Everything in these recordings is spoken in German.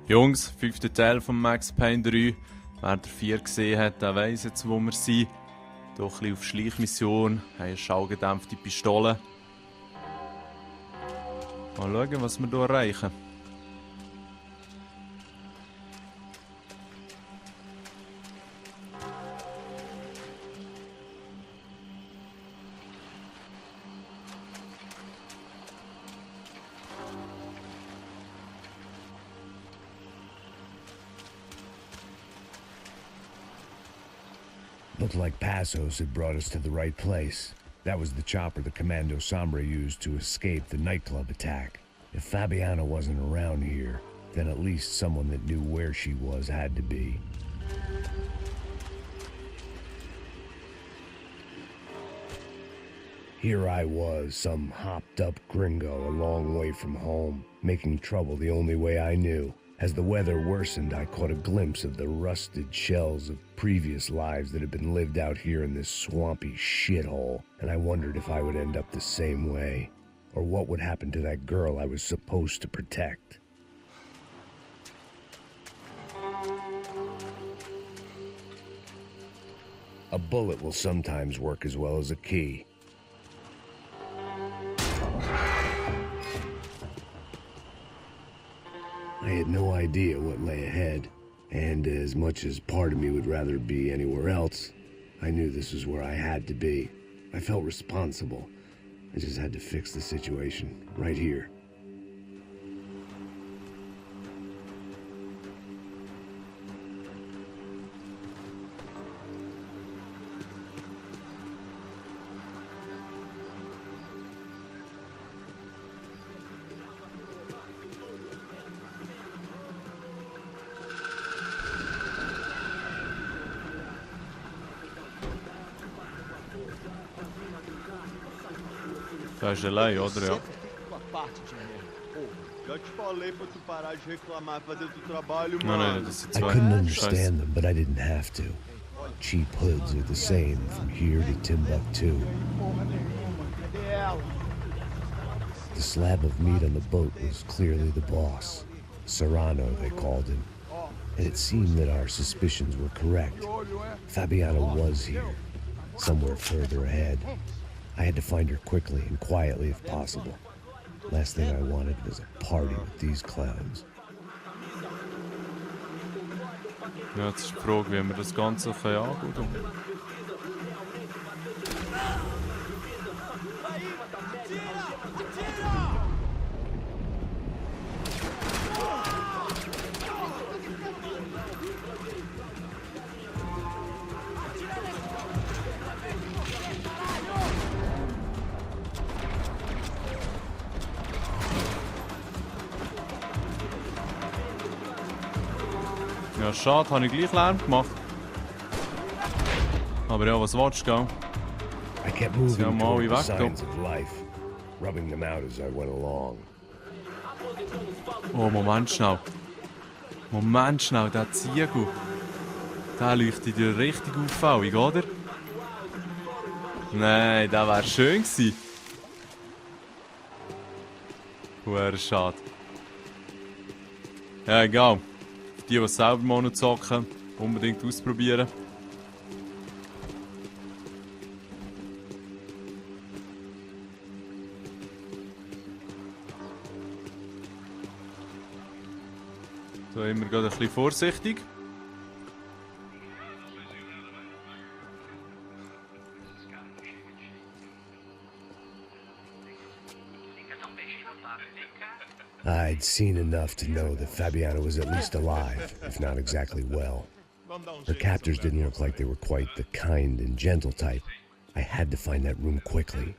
Jungs, 5. Teil von Max Payne 3. Wer der 4 gesehen hat, der weiss jetzt, wo wir sind. Hier ein bisschen auf Schleichmission, haben eine schallgedämpfte Pistole. Mal schauen, was wir hier erreichen. Looked like Passos had brought us to the right place. That was the chopper the Commando Sombra used to escape the nightclub attack. If Fabiana wasn't around here, then at least someone that knew where she was had to be. Here I was, some hopped-up gringo a long way from home, making trouble the only way I knew. As the weather worsened, I caught a glimpse of the rusted shells of previous lives that had been lived out here in this swampy shithole, and I wondered if I would end up the same way, or what would happen to that girl I was supposed to protect. A bullet will sometimes work as well as a key. I had no idea what lay ahead, and as much as part of me would rather be anywhere else, I knew this was where I had to be. I felt responsible. I just had to fix the situation, right here. Tá gelei, oder? Ja. Já te falei pra tu parar de reclamar, fazer teu trabalho, Nein, mano. das sind I zwei. couldn't understand them, but I didn't have to. Cheap hoods are the same from here to Timbuktu. The slab of meat on the boat was clearly the boss. Serrano, they called him. And it seemed that our suspicions were correct. Fabiana was here, somewhere further ahead. I had to find her quickly and quietly if possible. Last thing I wanted was a party with these clowns. Ja, jetzt ist die Frage, wie wir das Ganze angehen können. Ja, schade, habe ich gleich Lärm gemacht. Aber ja, was willst du, gell? I kept moving haben toward alle the weg, signs of life, rubbing them out as I went along. Oh, Moment schnell. Moment schnell, der Ziegel. Der leuchtet dir richtig auffällig, oder? Nein, der wäre schön gewesen. Wäre schade. Ja, egal. Die selber mal noch zocken, unbedingt ausprobieren. So, immer gerade ein bisschen vorsichtig. I'd seen enough to know that Fabiana was at least alive, if not exactly well. Her captors didn't look like they were quite the kind and gentle type. I had to find that room quickly.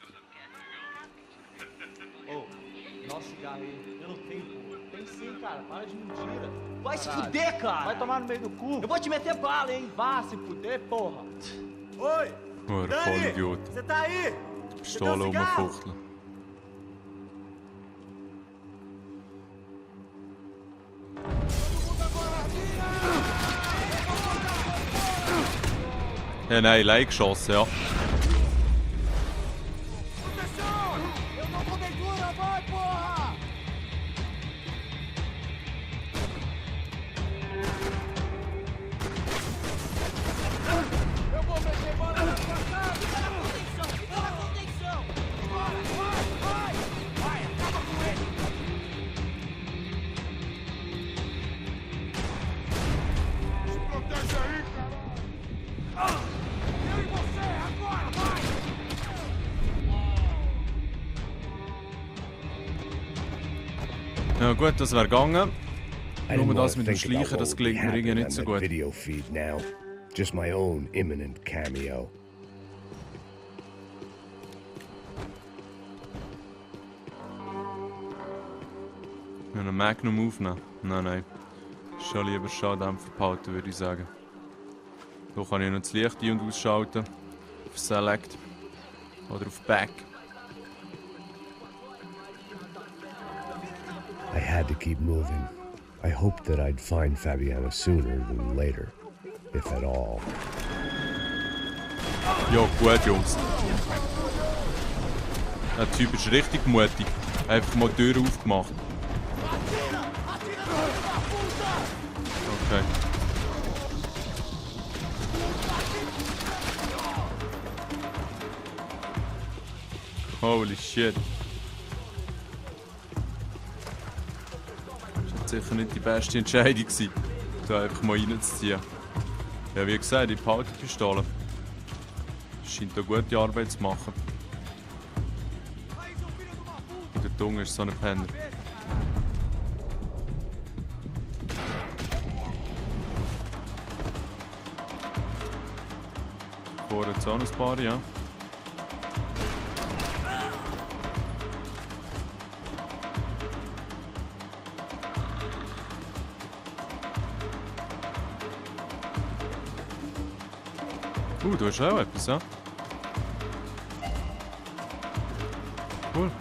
Tem sim, cara. Para de mentira. Vai se fuder, cara. Vai tomar no meio do cu. Eu vou te meter bala, hein. Vá se fuder, porra. Oi. Voll Idiot. Você tá aí? Pistola rumfuchteln. Ja, nein, allein geschossen, ja. Ja gut, das wäre gegangen. I didn't Nur want das to mit dem think about Schleichen, what das would be gelingt mir irgendwie happening nicht on so that gut. video feed now. Just my own imminent cameo. Ja, einen Magnum aufnehmen? Nein. Schon lieber Schaudämpfer behalten, würde ich sagen. So kann ich noch das Licht ein- und ausschalten. Auf Select. Oder auf Back. I had to keep moving. I hoped that I'd find Fabiana sooner than later, if at all. Ja, gut, Jungs. Der Typ ist richtig mutig. Einfach mal die Tür aufgemacht. Okay. Holy shit. Das war sicher nicht die beste Entscheidung, da einfach mal reinzuziehen. Ja, wie gesagt, die Pistole. Scheint eine gute Arbeit zu machen. Und der Dunge ist so ein Penner. Vorher jetzt auch noch ein paar, ja. Du hast auch etwas, ja? Cool.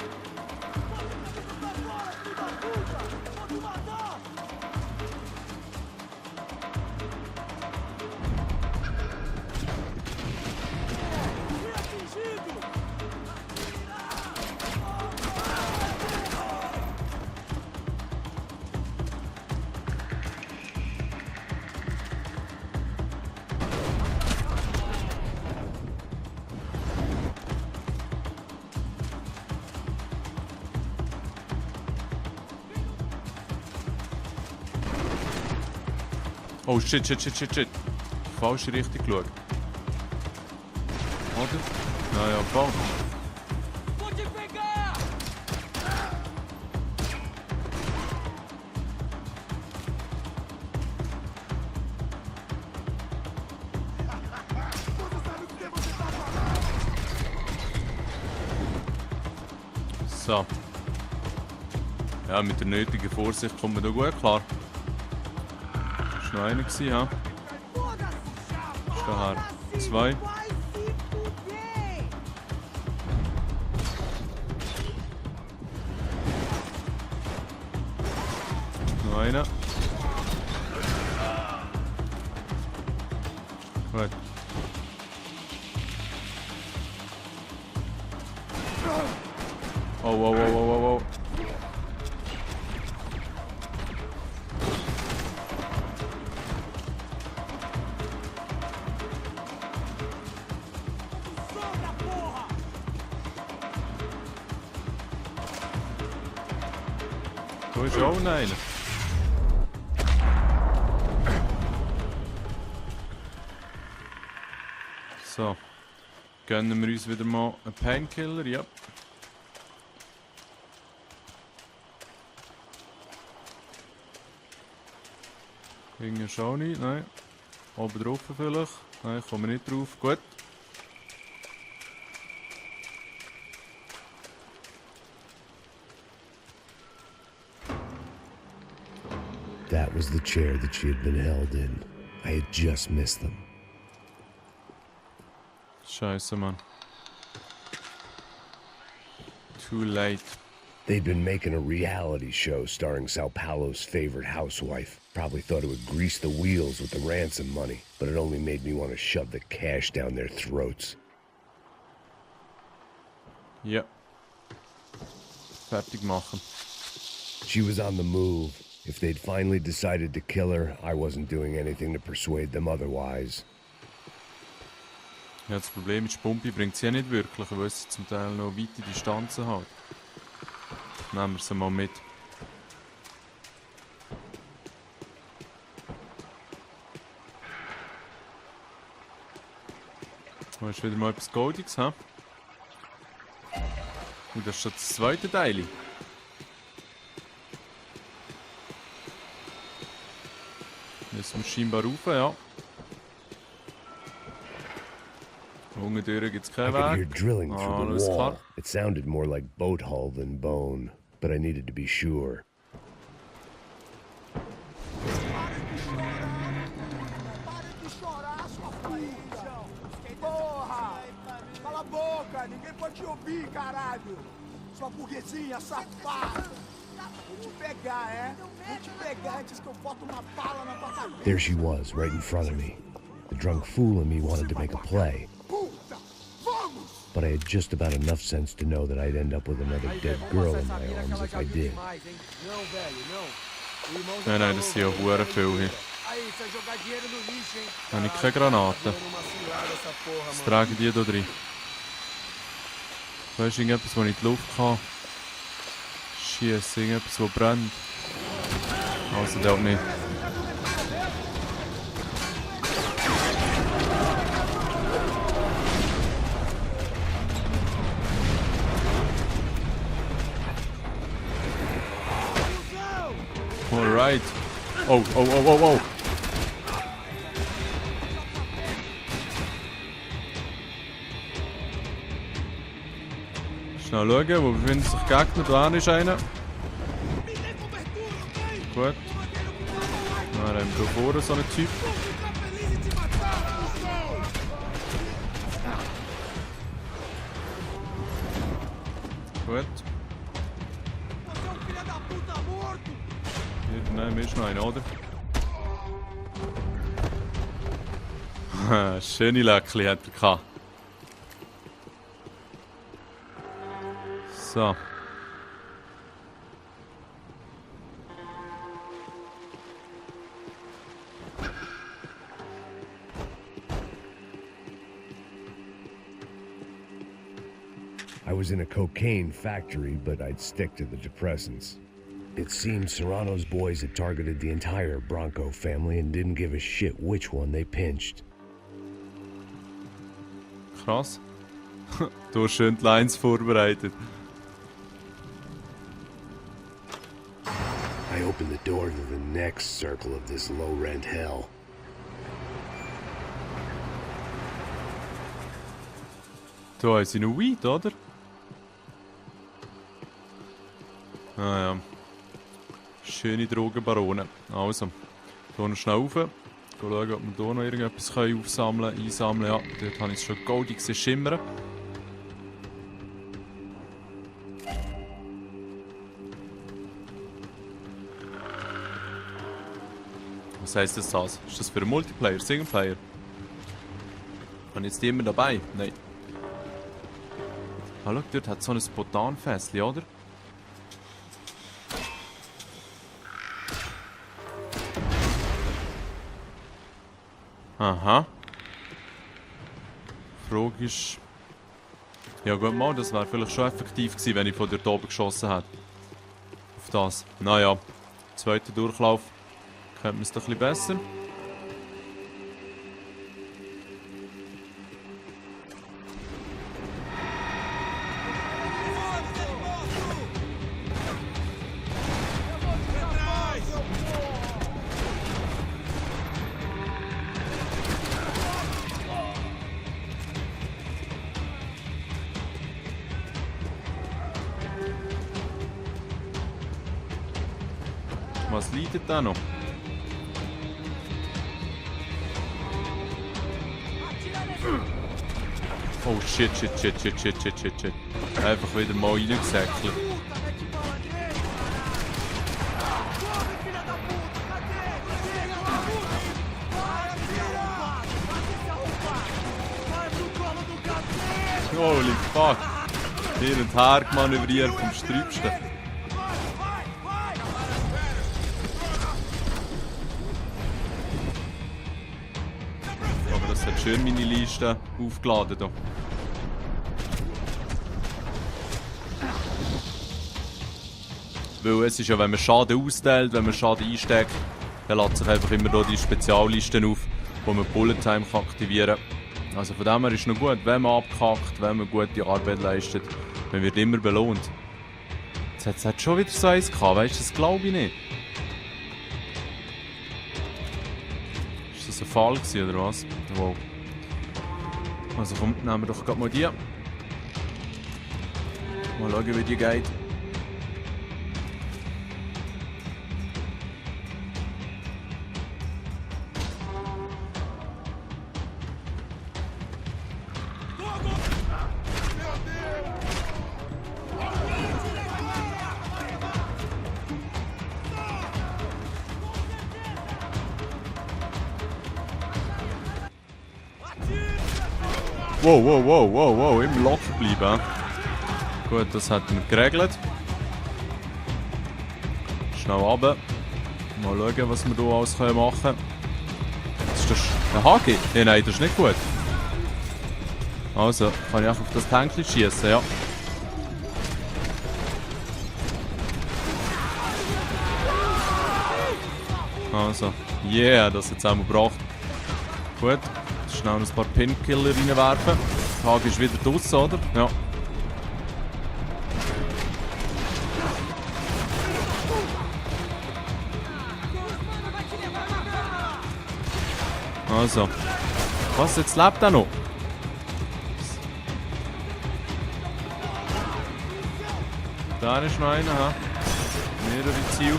Oh shit. Falsche Richtung geschaut. Oder? Naja, voll. So. Ja, mit der nötigen Vorsicht kommt man da gut klar. Das war noch einer, ja. Ist daher 2. Noch einer. Gut. Oh. Da ist auch noch einer. So. Gönnen wir uns wieder mal einen Painkiller, ja. Irgendwie schon nicht, nein. Oben drauf vielleicht. Nein, kommen wir nicht drauf. Gut. That was the chair that she had been held in. I had just missed them. Scheiße, Mann. Too late. They'd been making a reality show starring Sao Paulo's favorite housewife. Probably thought it would grease the wheels with the ransom money, but it only made me want to shove the cash down their throats. Ja. Fertig machen. She was on the move. If they'd finally decided to kill her, I wasn't doing anything to persuade them otherwise. Ja, das Problem ist, die Pumpe bringt sie ja nicht wirklich, weil sie zum Teil noch weite Distanzen hat. Nehmen wir sie mal mit. Da ist wieder mal etwas Goldiges, hä? Und das ist schon das zweite Teil. Müssen wir scheinbar rauf, ja. Unten durch gibt es I keinen could hear Weg. drilling through the Alles klar. wall. It sounded more like boat hull than bone, but I needed to be sure. Porra! Cala a boca! Ninguém pode te ouvir, caralho! Sua burguesinha safada! Vou te pegar, é? Vou te pegar antes que eu boto uma bala na tua cabeça! There she was, right in front of me. The drunk fool in me wanted to make a play, Puta! Vamos! but I had just about enough sense to know that I'd end up with another dead girl in my arms if I did. Não, velho, não. Nein, nein, das sind ja hure viel hier. Aí, você vai jogar dinheiro no lixo, hein? Habe ich keine Granaten. Numa cilada essa porra, Was mano. tragen die da drin? Da ist irgendetwas, das ich in die Luft kann. Schiessen, irgendetwas, das brennt. Also, der auch nicht. Alright. Oh, oh, oh, oh, oh. Schnell schauen, wo befinden sich Gegner? Da ist einer. Gut. Dann haben wir hier vorne so einen Typ. Gut. Hier daneben ist noch einer, oder? Schöne Löckchen hat er gehabt. So. I was in a cocaine factory, but I'd stick to the depressants. It seemed Serrano's boys had targeted the entire Bronco family and didn't give a shit which one they pinched. Krass. Du hast schön die Lines vorbereitet. I opened the door to the next circle of this low-rent hell. Da haben sie noch Weed, oder? Ah ja. Schöne Drogenbarone. Also, hier noch schnell rauf. Schauen, ob wir hier noch irgendetwas aufsammeln können, einsammeln. Ja, dort habe ich es schon goldig gesehen schimmern. Was heisst das? Ist das für einen Multiplayer, Singleplayer? Habe ich jetzt die immer dabei? Nein. Ah, schau, dort hat es so ein Botanfässchen, oder? Aha. Die Frage ist... Ja gut mal, das wäre vielleicht schon effektiv gewesen, wenn ich von dort oben geschossen hätte. Auf das. Naja, zweiter Durchlauf. Kennt man es doch ein bisschen besser. Was leidet da noch? Oh shit. Einfach wieder mal reingesäckelt. Holy fuck! Hin und her manövriert vom Sträubsten. Aber das hat schön meine Liste aufgeladen hier. Weil es ist ja, wenn man Schaden austeilt, wenn man Schaden einsteckt, dann lädt sich einfach immer hier die Speziallisten auf, wo man Bullet Time aktivieren kann. Also von dem her ist es noch gut, wenn man abkackt, wenn man gute Arbeit leistet, man wird immer belohnt. Jetzt hat es schon wieder so eins gehabt, weißt du, das glaube ich nicht. das ein Fall gewesen, oder was? Wow. Also komm, nehmen wir doch gerade mal die. Mal schauen, wie die geht. Wow, wow, wow, wow, wow, immer locker bleiben. Gut, das hat wir geregelt. Schnell runter. Mal schauen, was wir hier alles machen können. Ist das ein HG? Nein, das ist nicht gut. Also, kann ich auch auf das Tankchen schießen, ja. Also, yeah, das jetzt haben wir gebracht. Gut. Schnell ein paar Painkiller reinwerfen. Der Hag ist wieder draussen, oder? Ja. Also. Was? Jetzt lebt er noch? Da ist noch einer, ha? Mehrere Ziele.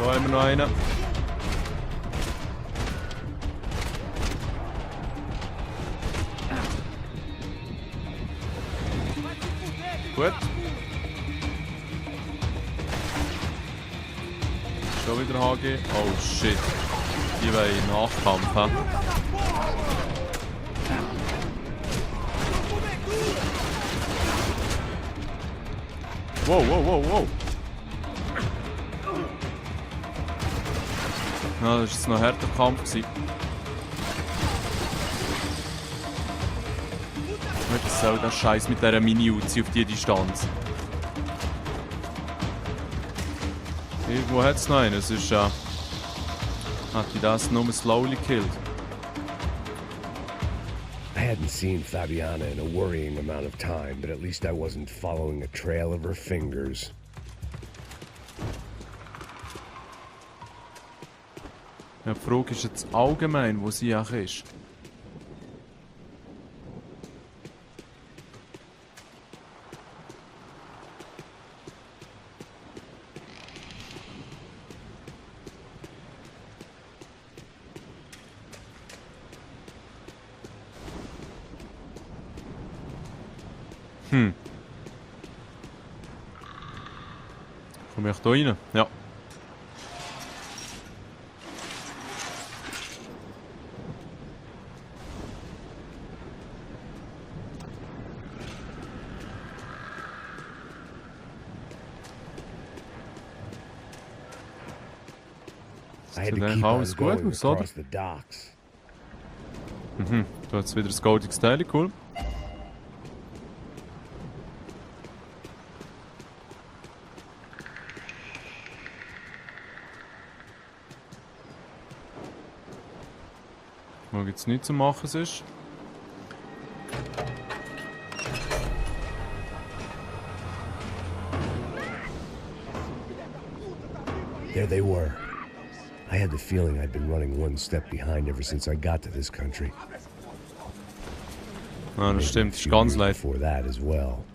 Da haben wir noch einen. Gut. Schon wieder HG. Oh shit. Die wollen Nachkampf haben. Wow, wow, wow, wow. Ja, das war jetzt noch ein harter Kampf. Was soll das Scheiß mit dieser Mini-Uzi auf die Distanz? Irgendwo hat es noch einen. Es ist hat die das nur slowly killed. I hadn't seen Fabiana in a worrying amount of time, but at least I wasn't following a trail of her fingers. Ja, die Frage ist jetzt allgemein, wo sie auch ist. Komme ich da rein? Ja. I had to Then keep how on is good, going so- across the docks. Da hat es wieder das goldiges Teil, cool. Wo jetzt nichts zu machen ist. There they were. I had the feeling I'd been running one step behind ever since I got to this country. Ah, das Maybe stimmt, a ist few ganz years leid. before that as well.